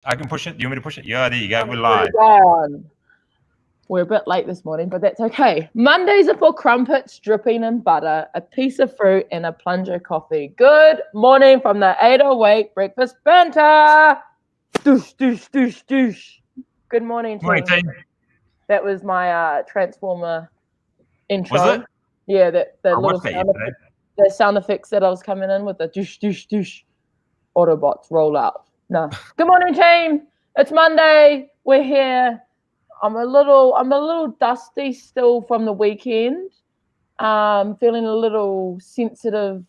I can push it. Do you want me to push it? Yeah, there you go. We're live. We're a bit late this morning, but that's okay. Mondays are for crumpets, dripping in butter, a piece of fruit, and a plunger coffee. Good morning from the 808 Breakfast Banter. Doosh, doosh, doosh, doosh. Good morning, team. That was my Transformer intro. Was it? Yeah, the sound effects that I was coming in with, the doosh, doosh, doosh. Autobots roll out. No. Good morning, team. It's Monday. We're here. I'm a little dusty still from the weekend. Feeling a little sensitive,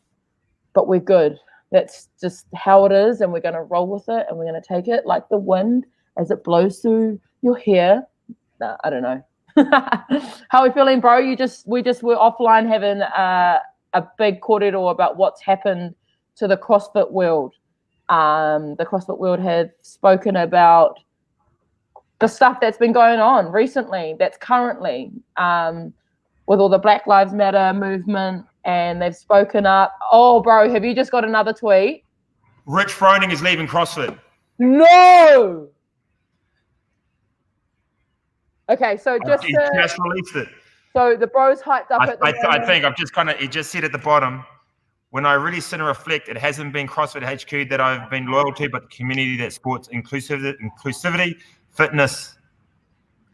but we're good. That's just how it is, and we're gonna roll with it, and we're gonna take it like the wind as it blows through your hair. Nah, I don't know. How are we feeling, bro? We just were offline having a big corridor about what's happened to the CrossFit world. The CrossFit world had spoken about the stuff that's been going on recently, that's currently with all the Black Lives Matter movement, and they've spoken up. Oh, bro, have you just got another tweet? Rich Froning is leaving CrossFit. No. Okay, so just released it. So the bro's hyped up at the moment. I think I've just it just said at the bottom, when I really sit and reflect, it hasn't been CrossFit HQ that I've been loyal to, but the community that supports inclusivity, fitness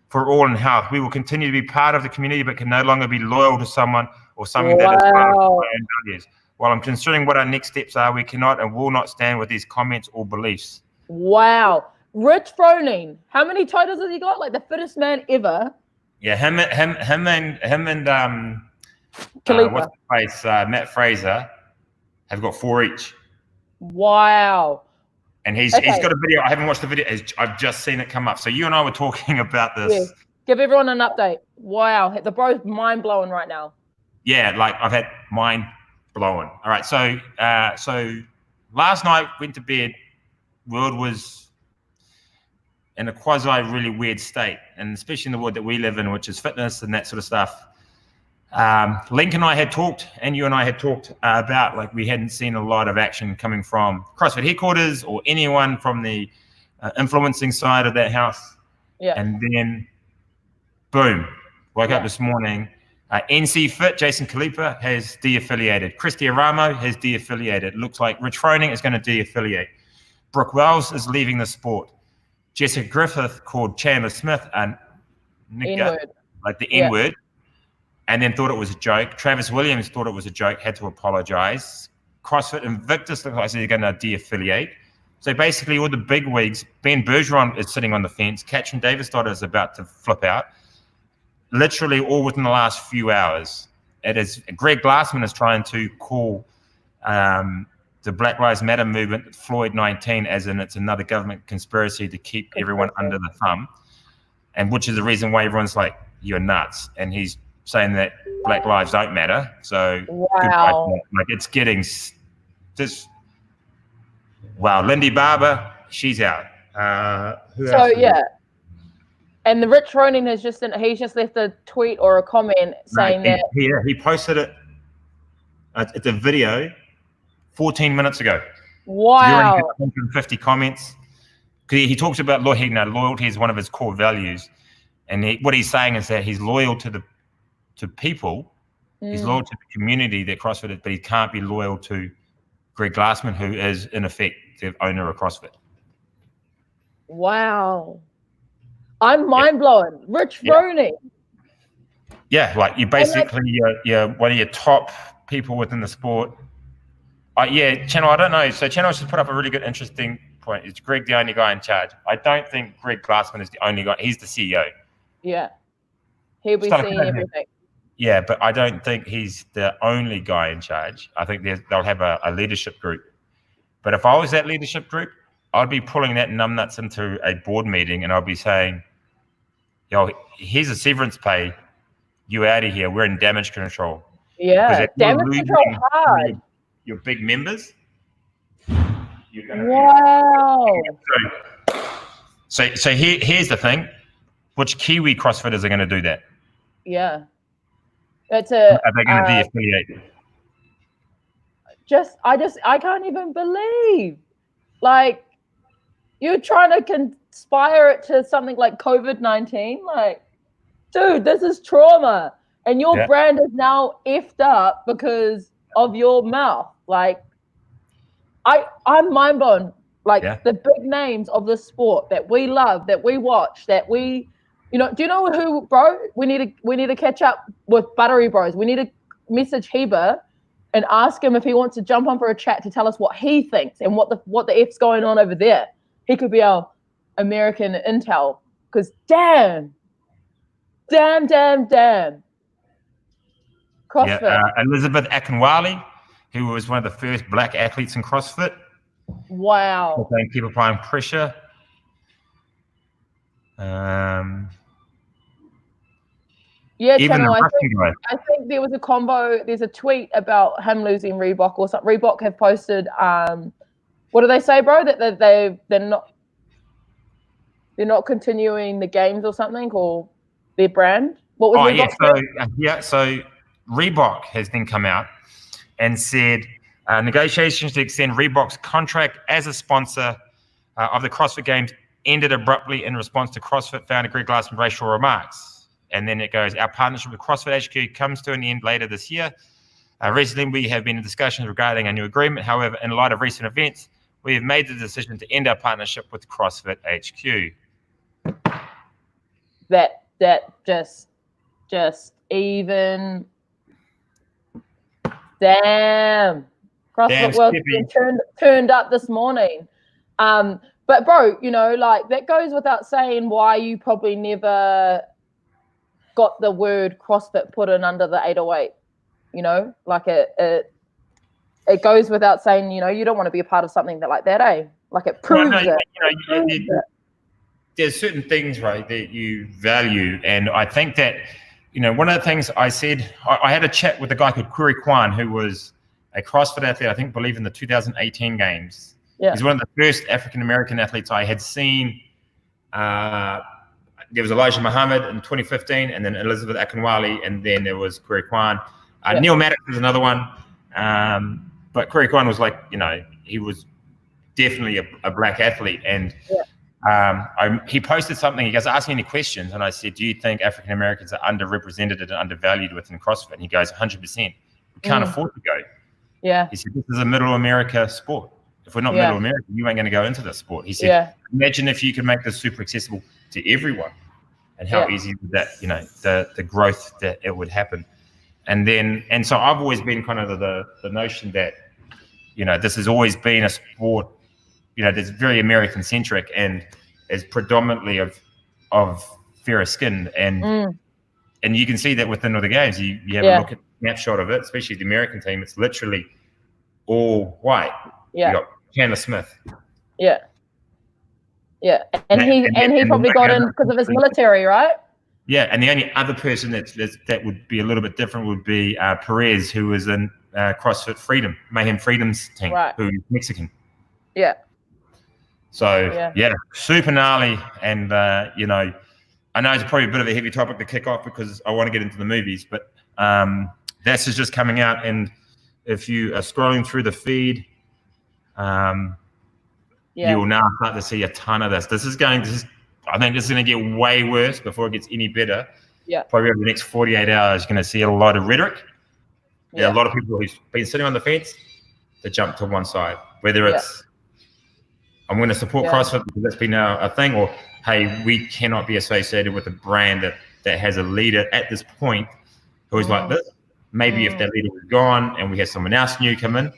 for all, and health. We will continue to be part of the community, but can no longer be loyal to someone or something that is part of our own values. While I'm considering what our next steps are, we cannot and will not stand with these comments or beliefs. Wow. Rich Froning, how many titles has he got? Like the fittest man ever. Yeah, him and what's his face, Matt Fraser, have got 4 each. Wow. And he's got a video. I haven't watched the video. I've just seen it come up. So you and I were talking about this. Yeah. Give everyone an update. Wow. The bro's mind blowing right now. Yeah, like I've had mind blowing. All right. So last night, went to bed, world was in a quasi really weird state, and especially in the world that we live in, which is fitness and that sort of stuff. Link and I had talked, and you and I had talked about, like, we hadn't seen a lot of action coming from CrossFit headquarters or anyone from the influencing side of that house. Yeah. And then, boom, woke up this morning. NC Fit, Jason Kalipa has de-affiliated. Christy Aramo has de-affiliated. Looks like Rich Froning is going to de-affiliate. Brooke Wells is leaving the sport. Jessica Griffith called Chandler Smith a nigger, like the N-word, and then thought it was a joke. Travis Williams thought it was a joke, had to apologize. CrossFit Invictus looks like they're going to de-affiliate. So basically all the big wigs, Ben Bergeron is sitting on the fence, Katrin Davis-Dotter is about to flip out, literally all within the last few hours. It is Greg Glassman is trying to call the Black Lives Matter movement Floyd 19, as in it's another government conspiracy to keep everyone under the thumb, and which is the reason why everyone's like, you're nuts. And he's saying that Black lives don't matter. So wow, like it's getting just wow. Lindy Barber, she's out. Who else and the Rich Froning has just left a tweet or a comment saying that he posted it. It's a video 14 minutes ago. Wow. 150 comments. He talks about loyalty is one of his core values, and what he's saying is that he's loyal to people. He's loyal to the community that CrossFit is, but he can't be loyal to Greg Glassman, who is in effect the owner of CrossFit. Wow. I'm mind blown. Rich Froning. Yeah, like you basically you're one of your top people within the sport. Channel, I don't know. So Channel just put up a really good, interesting point. Is Greg the only guy in charge? I don't think Greg Glassman is the only guy. He's the CEO. Yeah. He'll be seeing everything. Yeah, but I don't think he's the only guy in charge. I think they'll have a leadership group. But if I was that leadership group, I'd be pulling that numbnuts into a board meeting, and I'd be saying, here's a severance pay. You out of here. We're in damage control. Yeah, damage control hard. Your big members. You're gonna So here's the thing. Which Kiwi CrossFitters are going to do that? Yeah. Are they going to de-affiliate? I can't even believe. Like, you're trying to conspire it to something like COVID-19. Like, dude, this is trauma, and your brand is now effed up because of your mouth. Like, I'm mind blown. Like the big names of the sport that we love, that we watch, that we, do you know who, bro? We need to catch up with Buttery Bros. We need to message Heber and ask him if he wants to jump on for a chat to tell us what he thinks and what the F's going on over there. He could be our American intel, because damn. CrossFit. Yeah, Elizabeth Akinwale, who was one of the first black athletes in CrossFit. Wow. People applying pressure. Channel, I think there was a combo. There's a tweet about him losing Reebok or something. Reebok have posted, what do they say, bro? That they're not continuing the games or something, or their brand. What was Reebok? So Reebok has then come out and said negotiations to extend Reebok's contract as a sponsor of the CrossFit Games ended abruptly in response to CrossFit founder Greg Glassman's racial remarks. And then it goes, our partnership with CrossFit HQ comes to an end later this year. Recently, we have been in discussions regarding a new agreement. However, in light of recent events, we have made the decision to end our partnership with CrossFit HQ. That just even, damn. CrossFit World turned up this morning. But bro, like, that goes without saying why you probably never got the word CrossFit put in under the 808. Like it goes without saying, you don't want to be a part of something like that, eh? Like, it proves it. There's certain things, right, that you value. And I think that, one of the things I said, I had a chat with a guy called Kuri Kwan, who was a CrossFit athlete, believe in the 2018 games. Yeah. He's one of the first African-American athletes I had seen. There was Elijah Muhammad in 2015, and then Elizabeth Akinwale, and then there was Kuri Kwan. Neil Maddox was another one. But Kuri Kwan was like, he was definitely a black athlete. And he posted something. He goes, ask me any questions. And I said, do you think African-Americans are underrepresented and undervalued within CrossFit? And he goes, 100%. We can't afford to go. Yeah. He said, this is a middle America sport. If we're not middle America, you ain't going to go into this sport. He said, imagine if you could make this super accessible to everyone, and how easy would that, the growth that it would happen. And so I've always been kind of the notion that, this has always been a sport, that's very American centric and is predominantly of fairer skin. And you can see that within all the games. You have a look at a snapshot of it, especially the American team. It's literally all white. Yeah. You got Chandler Smith. Yeah. Yeah. And he probably got in because of his military, right? Yeah. And the only other person that would be a little bit different would be Perez, who was in CrossFit Freedom, Mayhem Freedom's team, who's Mexican. Yeah. So, super gnarly. And, I know it's probably a bit of a heavy topic to kick off because I want to get into the movies, but this is just coming out. And if you are scrolling through the feed, you will now start to see a ton of this. I think this is going to get way worse before it gets any better. Yeah. Probably over the next 48 hours, you're going to see a lot of rhetoric. Yeah. A lot of people who've been sitting on the fence to jump to one side, whether it's, I'm going to support CrossFit because that's been a thing, or, hey, we cannot be associated with a brand that has a leader at this point who is like this. Maybe if that leader was gone and we had someone else new come in,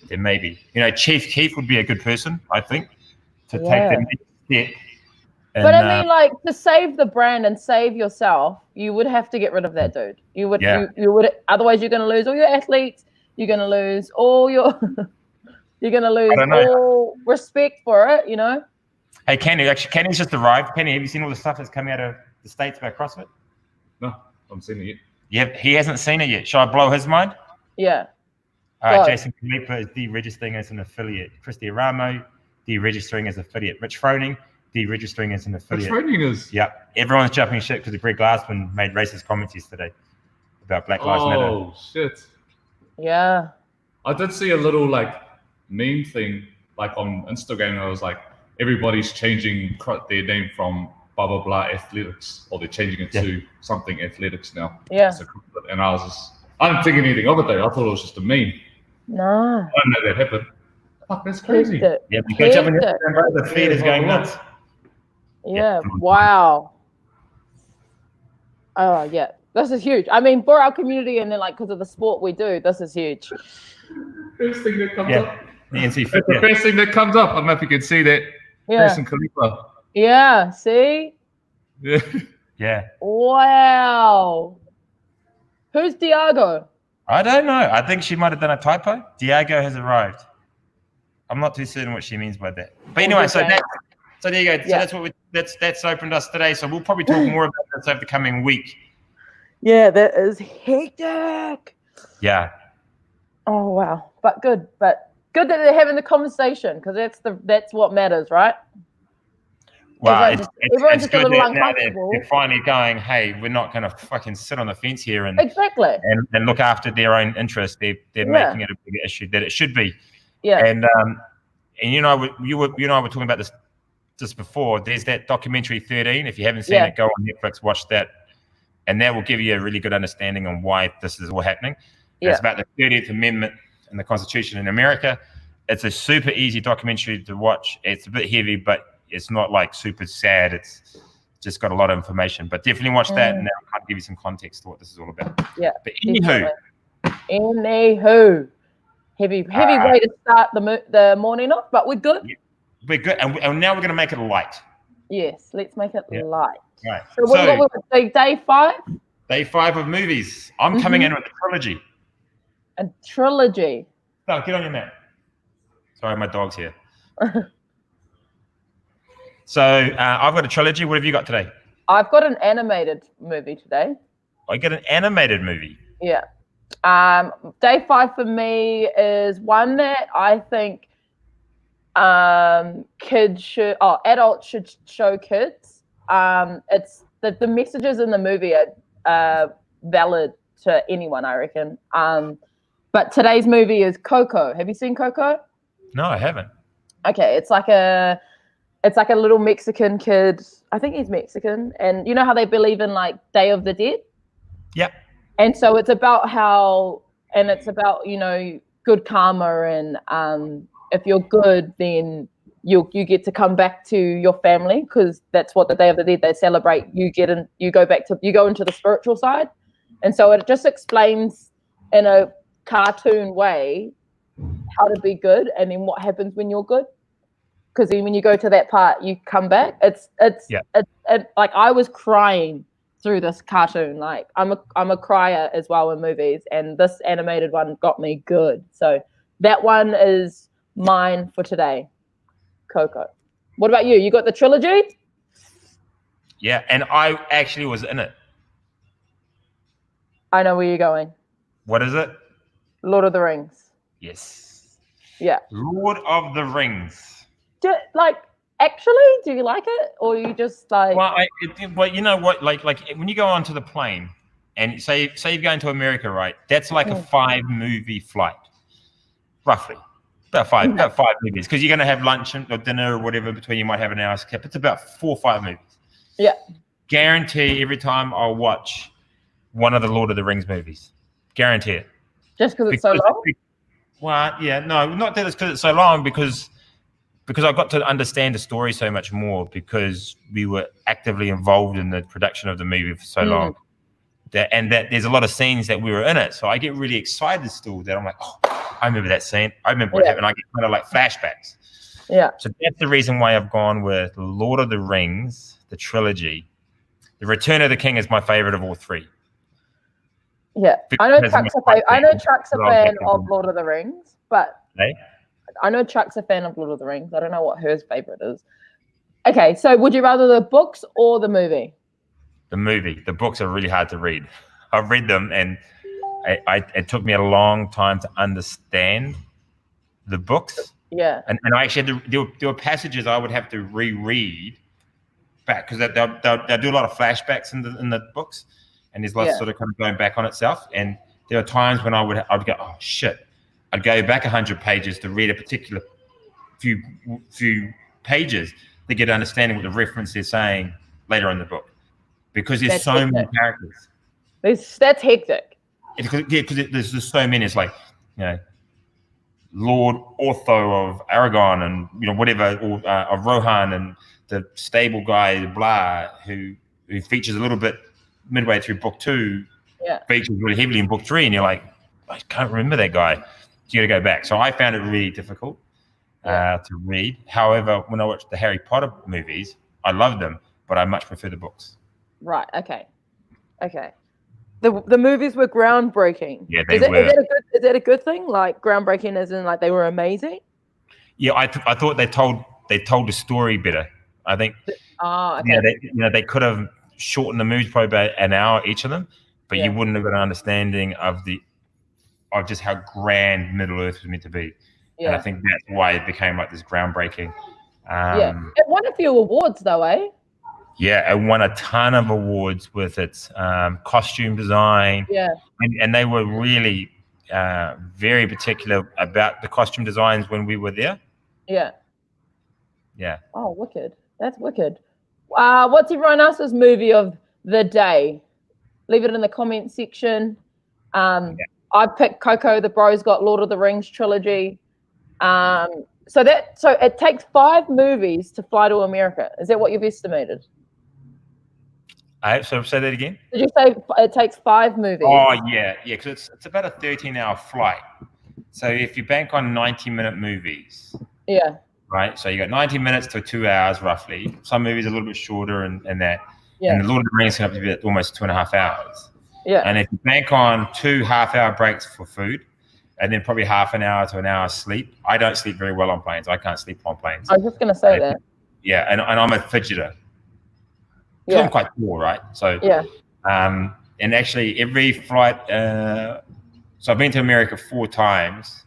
then maybe. Chief Keef would be a good person, I think, to take that next step. And, but I mean, like, to save the brand and save yourself, you would have to get rid of that dude. You would, otherwise you're going to lose all your athletes. You're going to lose all your, you're going to lose all respect for it, Hey, Kenny's just arrived. Kenny, have you seen all the stuff that's coming out of the States about CrossFit? No, I haven't seen it yet. Yeah, he hasn't seen it yet. Shall I blow his mind? Yeah. Jason Kalipa is deregistering as an affiliate. Christy Aramo, deregistering as affiliate. Rich Froning, deregistering as an affiliate. Rich Froning is? Yeah. Everyone's jumping ship because Greg Glassman made racist comments yesterday about Black Lives Matter. Oh, shit. Yeah. I did see a little, meme thing, on Instagram. I was like, everybody's changing their name from blah blah blah athletics, or they're changing it to something athletics now. Yeah. And I didn't think anything of it though. I thought it was just a meme. No. I didn't know that happened. Fuck, that's crazy. Yeah, because the feed is going nuts. Yeah. Wow. Oh yeah, this is huge. I mean, for our community and then like because of the sport we do, this is huge. First thing that comes up. That's the first thing that comes up. I don't know if you can see that. Yeah. Jason Khalifa. Yeah. See. Yeah. Yeah. Wow. Who's Diago? I don't know. I think she might have done a typo. Diago has arrived. I'm not too certain what she means by that. But anyway, so there you go. So that's what that's opened us today. So we'll probably talk more about this over the coming week. Yeah, that is hectic. Yeah. Oh wow. But good that they're having the conversation because that's what matters, right? Well, everyone's just a little uncomfortable. They're finally going, hey, we're not going to fucking sit on the fence here and look after their own interests. They're making it a bigger issue that it should be. Yeah. And you and I were talking about this just before. There's that documentary 13. If you haven't seen it, go on Netflix, watch that, and that will give you a really good understanding on why this is all happening. Yeah. It's about the 30th Amendment and the Constitution in America. It's a super easy documentary to watch. It's a bit heavy, but it's not like super sad. It's just got a lot of information. But definitely watch that, and that'll kind of give you some context to what this is all about. Yeah. But anywho, heavy way to start the morning off, but we're good. Yeah, we're good, and now we're going to make it light. Yes, let's make it light. Right. So what was it, day 5? Day 5 of movies. I'm coming in with a trilogy. A trilogy. No, get on your mat. Sorry, my dog's here. So I've got a trilogy. What have you got today? I've got an animated movie today. I get an animated movie. Yeah. Day 5 for me is one that I think adults should show kids. It's the messages in the movie are valid to anyone, I reckon. But today's movie is Coco. Have you seen Coco? No, I haven't. Okay, it's like a little Mexican kid. I think he's Mexican, and you know how they believe in like Day of the Dead? Yep. And so it's about good karma, and if you're good, then you get to come back to your family, because that's what the Day of the Dead they celebrate. You go into the spiritual side, and so it just explains in a cartoon way how to be good, and then what happens when you're good. Because when you go to that part, you come back. It's like I was crying through this cartoon. Like I'm a crier as well in movies, and this animated one got me good. So that one is mine for today. Coco. What about you? You got the trilogy? Yeah, and I actually was in it. I know where you're going. What is it? Lord of the Rings. Yes. Yeah. Lord of the Rings. Actually, do you like it, or you just like? Well, you know what? Like when you go onto the plane, and say you're going to America, right? That's like a 5-movie flight, roughly. About five movies, because you're going to have lunch or dinner or whatever between. You might have an hour's cap. It's about 4 or 5 movies. Yeah. Guarantee every time I'll watch one of the Lord of the Rings movies. Guarantee it. Just because it's so long? Well, yeah, no, not that it's because it's so long, because I got to understand the story so much more, because we were actively involved in the production of the movie for so long. That there's a lot of scenes that we were in it. So I get really excited still that I'm like, oh, I remember that scene. I remember what happened. I get kind of like flashbacks. Yeah. So that's the reason why I've gone with Lord of the Rings, the trilogy. The Return of the King is my favorite of all 3. Yeah. I know Chuck's a fan of Lord of the Rings, but I know Chuck's a fan of Lord of the Rings. I don't know what her favorite is. Okay, so would you rather the books or the movie? The movie. The books are really hard to read. I've read them, and it took me a long time to understand the books. Yeah. And I actually had to, there were passages I would have to reread back, because they'll do a lot of flashbacks in the books, and there's lots sort of kind of going back on itself. And there are times when I'd go, oh shit. I'd go back 100 pages to read a particular few pages to get understanding what the reference they're saying later in the book, because there's That's so hectic. many characters. That's hectic. Because there's just so many. It's like, Lord Otho of Aragon, and whatever, or of Rohan, and the stable guy blah, who features a little bit midway through book 2, features really heavily in book 3, and you're like, I can't remember that guy. You got to go back. So I found it really difficult to read. However, when I watched the Harry Potter movies, I loved them, but I much prefer the books. Right. Okay. The movies were groundbreaking. Yeah, they were. Is that a good thing? Like groundbreaking, as in like they were amazing? Yeah, I thought they told the story better. I think. Okay. They could have shortened the movies probably about an hour each of them, but you wouldn't have got an understanding of just how grand Middle Earth was meant to be. Yeah. And I think that's why it became like this groundbreaking. It won a few awards though, eh? Yeah, it won a ton of awards with its costume design. Yeah. And they were really very particular about the costume designs when we were there. Yeah. Yeah. Oh, wicked. That's wicked. What's everyone else's movie of the day? Leave it in the comment section. I picked Coco. The bros got Lord of the Rings trilogy. So it takes 5 movies to fly to America. Is that what you've estimated? So say that again. Did you say it takes 5 movies? Oh yeah, because it's about a 13-hour flight. So if you bank on 90-minute movies, right. So you got 90 minutes to 2 hours roughly. Some movies are a little bit shorter, and that. Yeah. And the Lord of the Rings can up to be almost 2.5 hours. Yeah. And if you bank on 2 half-hour breaks for food, and then probably half an hour to an hour sleep. I don't sleep very well on planes. I can't sleep on planes. I was just going to say that. Yeah, and I'm a fidgeter. Yeah. I'm quite tall, right? So and actually every flight. So I've been to America 4 times.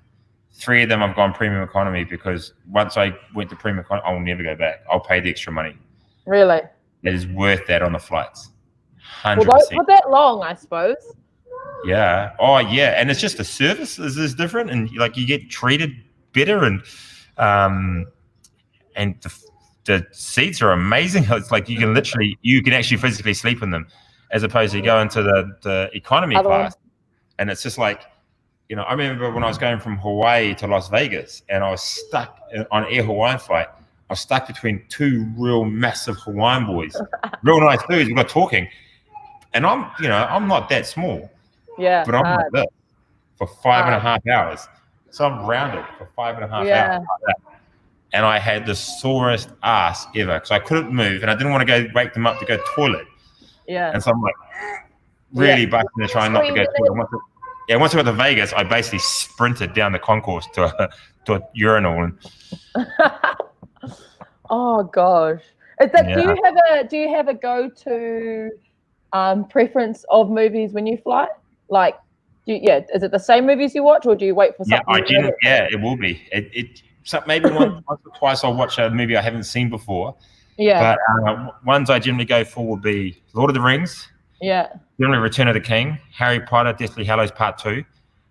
3 of them I've gone premium economy, because once I went to premium economy, I'll never go back. I'll pay the extra money. Really? It is worth that on the flights. 100%. Well, for that long, I suppose. Yeah. Oh, yeah. And it's just the service is different, and like you get treated better, and the seats are amazing. It's like you can actually physically sleep in them, as opposed to you go into the economy class, and it's just like, I remember when I was going from Hawaii to Las Vegas, and I was stuck on an Air Hawaiian flight. I was stuck between 2 real massive Hawaiian boys, real nice dudes. We got talking, and I'm not that small. Yeah, but I'm like this for 5.5 hours. So I'm rounded for 5.5 hours. Like, and I had the sorest ass ever, because I couldn't move, and I didn't want to go wake them up to go toilet. Yeah. And so I'm like really busting to try not to go toilet. Once I got to Vegas, I basically sprinted down the concourse to a urinal. Oh gosh. Do you have a go-to preference of movies when you fly? Like, is it the same movies you watch, or do you wait for something? It will be. Maybe once or twice I'll watch a movie I haven't seen before. Yeah. But ones I generally go for will be Lord of the Rings. Yeah. Generally Return of the King, Harry Potter, Deathly Hallows Part 2.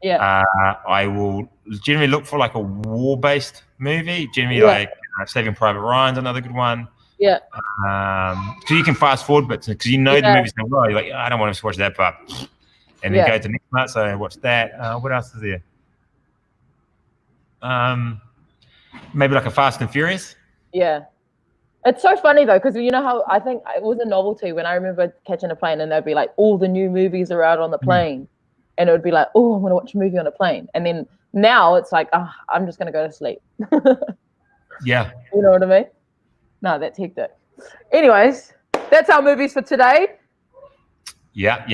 Yeah. I will generally look for like a war-based movie. Generally like Saving Private Ryan's another good one. Yeah. So you can fast forward bits, because the movie's so well. You're like, I don't want to watch that part. And then go to the next part. So I watch that. What else is there? Maybe like a Fast and Furious. Yeah. It's so funny though, because you know how I think it was a novelty when I remember catching a plane, and they'd be like, all the new movies are out on the plane. And it would be like, oh, I'm going to watch a movie on a plane. And then now it's like, I'm just going to go to sleep. Yeah. You know what I mean? No, that's hectic. Anyways, that's our movies for today. Yeah.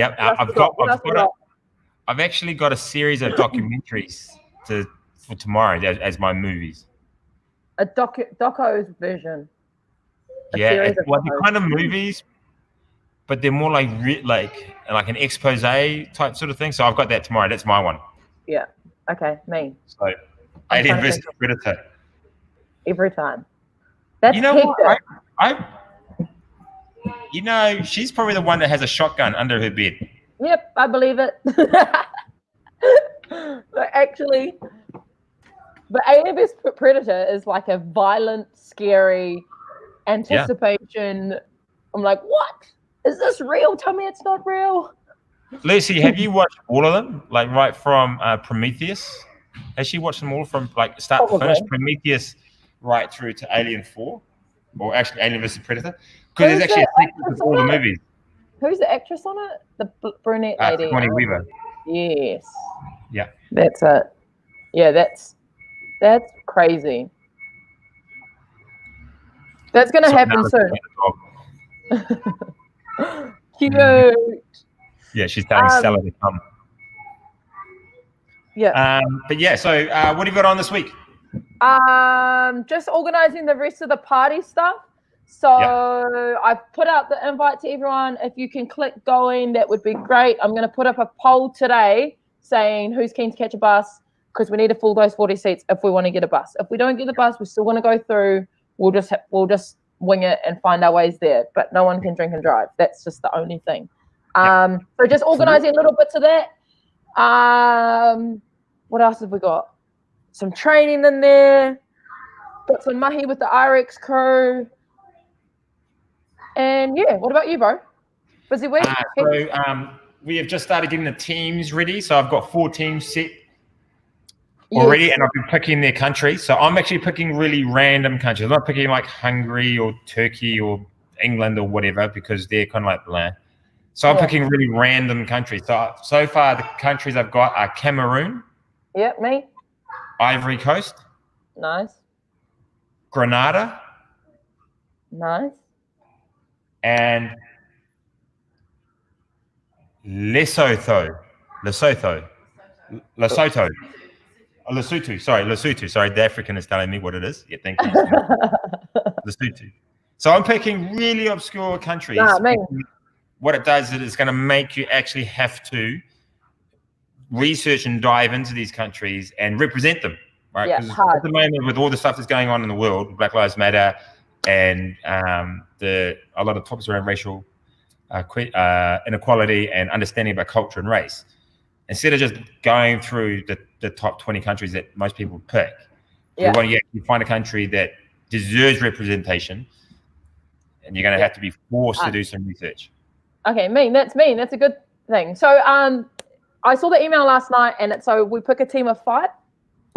I've actually got a series of documentaries for tomorrow as my movies. A doco's version. They're kind of movies, but they're more like an expose type sort of thing. So I've got that tomorrow. That's my one. Yeah. Okay. Me. So Alien vs Predator. Every time. That's what? She's probably the one that has a shotgun under her bed. Yep, I believe it. Actually, But Alien Predator is like a violent, scary anticipation. I'm like, what? Is this real? Tell me it's not real. Lucy, have you watched all of them? Like right from Prometheus? Has she watched them all from like start to finish? Prometheus right through to Alien 4? Or actually Alien vs. Predator? Because there's actually a sequence of all the movies. Who's the actress on it? The brunette lady. Sigourney Weaver. Yes. Yeah. That's it. Yeah, that's crazy. That's going to happen soon. Cute. Yeah, she's telling Stella to come. Yeah. But yeah, so what have you got on this week? Just organizing the rest of the party stuff. So I've put out the invite to everyone. If you can click going, that would be great. I'm going to put up a poll today saying who's keen to catch a bus, because we need to fill those 40 seats if we want to get a bus. If we don't get the bus, we still want to go through. We'll just wing it and find our ways there. But no one can drink and drive. That's just the only thing. So just organizing little bits of that. What else have we got? Some training in there. Got some mahi with the RX crew. And yeah, what about you, bro? Busy week? We have just started getting the teams ready. So I've got 4 teams set already, and I've been picking their countries. So I'm actually picking really random countries. I'm not picking like Hungary or Turkey or England or whatever, because they're kind of like bland. So I'm picking really random countries. So far, the countries I've got are Cameroon. Yep, me. Ivory Coast. Nice. Grenada. Nice. And Lesotho. Lesotho. Sorry, the African is telling me what it is. Yeah, thank you. Lesotho. So I'm picking really obscure countries. What it does is it's going to make you actually have to research and dive into these countries and represent them, right? Because at the moment, with all the stuff that's going on in the world, Black Lives Matter, and a lot of topics around racial inequality and understanding about culture and race, instead of just going through the top 20 countries that most people pick, we want to actually find a country that deserves representation, and you're going to have to be forced to do some research. Okay, That's a good thing. So I saw the email last night, and so we pick a team of 5?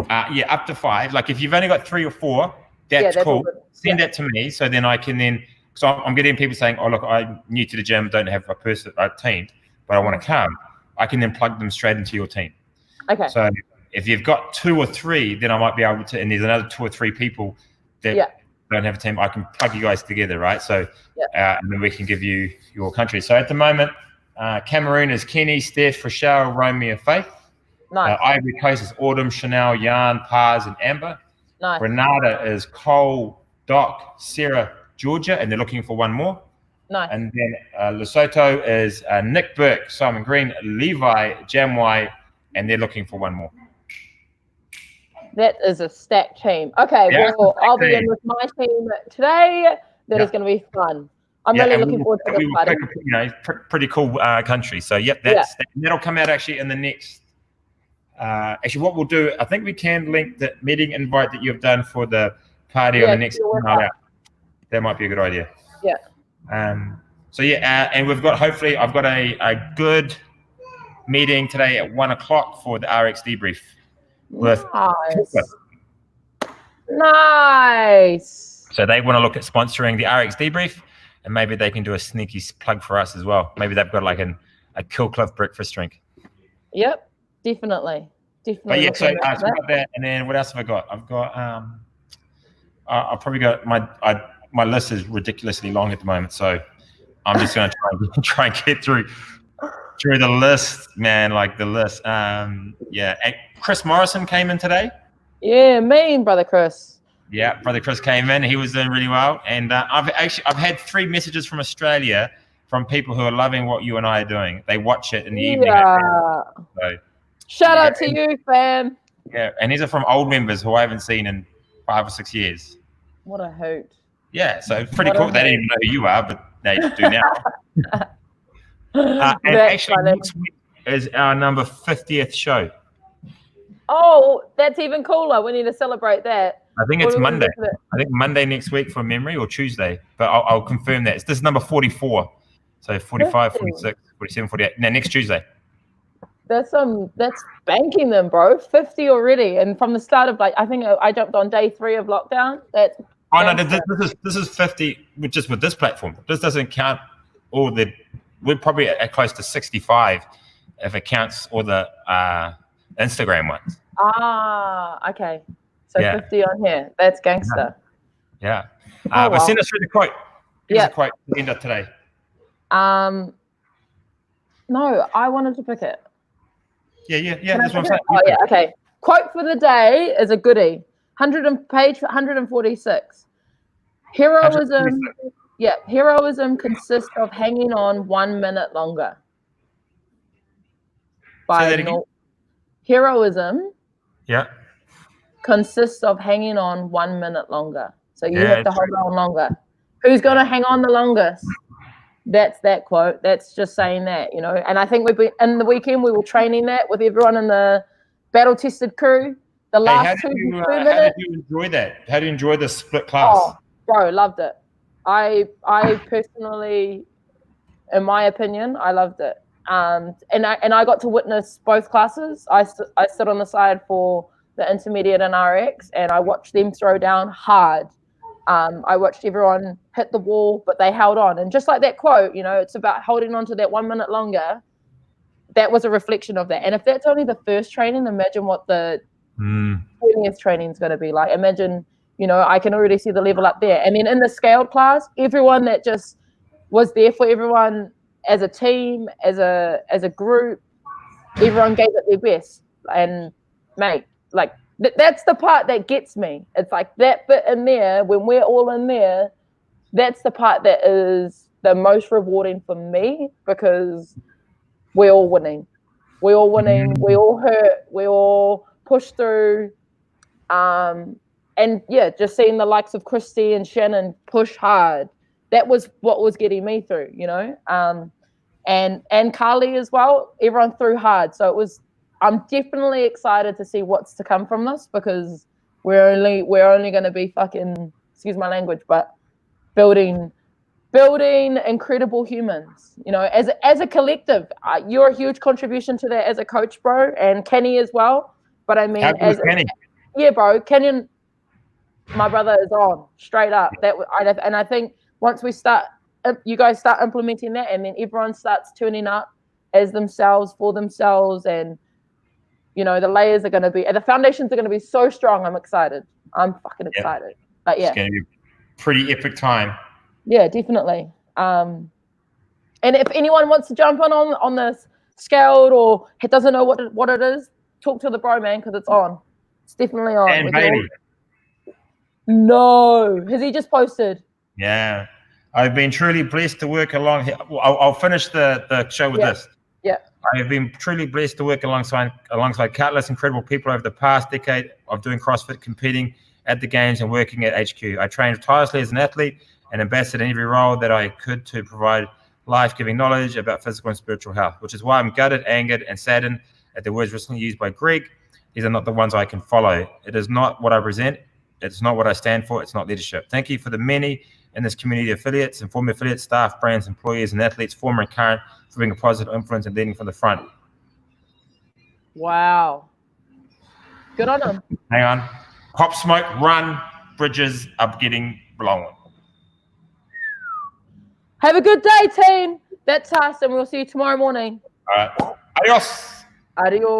Up to 5. Like if you've only got 3 or 4, that's cool. Send that to me, so then I can then. So I'm getting people saying, "Oh, look, I'm new to the gym, don't have a team, but I want to come." I can then plug them straight into your team. Okay. So if you've got 2 or 3, then I might be able to. And there's another 2 or 3 people that don't have a team. I can plug you guys together, right? So and then we can give you your country. So at the moment, Cameroon is Kenny, Steph, Rochelle, Romy, and Faith. Nice. Ivory Coast is Autumn, Chanel, Yarn, Paz, and Amber. Nice. Grenada is Cole, Doc, Sarah, Georgia, and they're looking for 1 more. Nice. And then Lesotho is Nick Burke, Simon Green, Levi, Jamwai, and they're looking for 1 more. That is a stacked team. Okay, well, I'll be in with my team today. That is going to be fun. I'm really looking forward to this party. Pretty cool country. So, that'll come out actually in the next. Actually, what we'll do, I think we can link the meeting invite that you've done for the party on the next email out. That might be a good idea. Yeah. And we've got, hopefully, I've got a good meeting today at 1:00 for the RX debrief. Nice. So they want to look at sponsoring the RX debrief, and maybe they can do a sneaky plug for us as well. Maybe they've got like a Killcliff breakfast drink. Yep, definitely. But yeah, so I've got that, and then what else have I got? I've got I've probably got my list is ridiculously long at the moment, so I'm just going to try and get through the list, man. Like the list. And Chris Morrison came in today. Yeah, brother Chris. Yeah, brother Chris came in. He was doing really well, and I've had 3 messages from Australia from people who are loving what you and I are doing. They watch it in the evening. So, shout out to you, fam. Yeah, and these are from old members who I haven't seen in 5 or 6 years. What a hoot. Yeah, so it's pretty cool. They didn't even know who you are, but they do now. And actually, next week is our number 50th show. Oh, that's even cooler. We need to celebrate that. I think it's Monday. I think Monday next week from memory, or Tuesday. But I'll confirm that. This is number 44. So 45, 46, 47, 48. No, next Tuesday. That's banking them, bro. 50 already, and from the start of I think I jumped on day 3 of lockdown. That's this is 50 just with this platform. This doesn't count all the. We're probably at close to 65 if it counts all the Instagram ones. Okay. So 50 on here. That's gangster. Yeah. But send us through the quote. Give us a quote at the end of today. No, I wanted to pick it. Yeah. That's what I'm saying. Oh, yeah, okay. Quote for the day is a goodie. Page 146. Heroism consists of hanging on 1 minute longer. Say that again? Heroism Yeah. consists of hanging on 1 minute longer. So you have to hold on longer. Who's going to hang on the longest? That's that quote. That's just saying that, you know. And I think in the weekend we were training that with everyone in the battle-tested crew. The last 2 minutes. How did you enjoy that? How do you enjoy the split class? Oh, bro, loved it. I personally, in my opinion, I loved it. And I got to witness both classes. I stood on the side for the intermediate and RX, and I watched them throw down hard. I watched everyone hit the wall, but they held on. And just like that quote, you know, it's about holding on to that 1 minute longer. That was a reflection of that. And if that's only the first training, imagine what the 20th training is going to be like. Imagine, you know, I can already see the level up there. And then in the scaled class, everyone that just was there for everyone as a team, as a group, everyone gave it their best. And mate, like that's the part that gets me. It's like that bit in there, when we're all in there, that's the part that is the most rewarding for me, because we're all winning. We're all winning. We all hurt. We all push through. And yeah, just seeing the likes of Christy and Shannon push hard, that was what was getting me through, you know. And Carly as well, everyone threw hard. So I'm definitely excited to see what's to come from this, because we're only going to be fucking, excuse my language, but building incredible humans, you know, as a collective. You're a huge contribution to that as a coach, bro, and Kenny as well. But I mean, Kenny? Yeah, bro, Kenyon, my brother, is on straight up. And I think once you guys start implementing that, and then everyone starts tuning up as themselves, for themselves, and you know, the layers are going to be, the foundations are going to be so strong. I'm excited. I'm fucking excited. But yeah, it's going to be a pretty epic time. Yeah, definitely. And if anyone wants to jump on this scaled, or doesn't know what it is, talk to the bro, man, because it's on. It's definitely on. And baby. No, has he just posted? Yeah, I've been truly blessed to work along. I'll finish the show with this. Yeah. I have been truly blessed to work alongside countless incredible people over the past decade of doing CrossFit, competing at the games, and working at HQ. I trained tirelessly as an athlete and invested in every role that I could to provide life-giving knowledge about physical and spiritual health, which is why I'm gutted, angered, and saddened at the words recently used by Greg. These are not the ones I can follow. It is not what I present. It's not what I stand for. It's not leadership. Thank you for the many in this community, affiliates and former affiliates, staff, brands, employees, and athletes, former and current, for being a positive influence and leading from the front. Wow. Good on them. Hang on. Pop smoke, run. Bridges are getting blown. Have a good day, team. That's us, and we'll see you tomorrow morning. All right. Adios. Adios.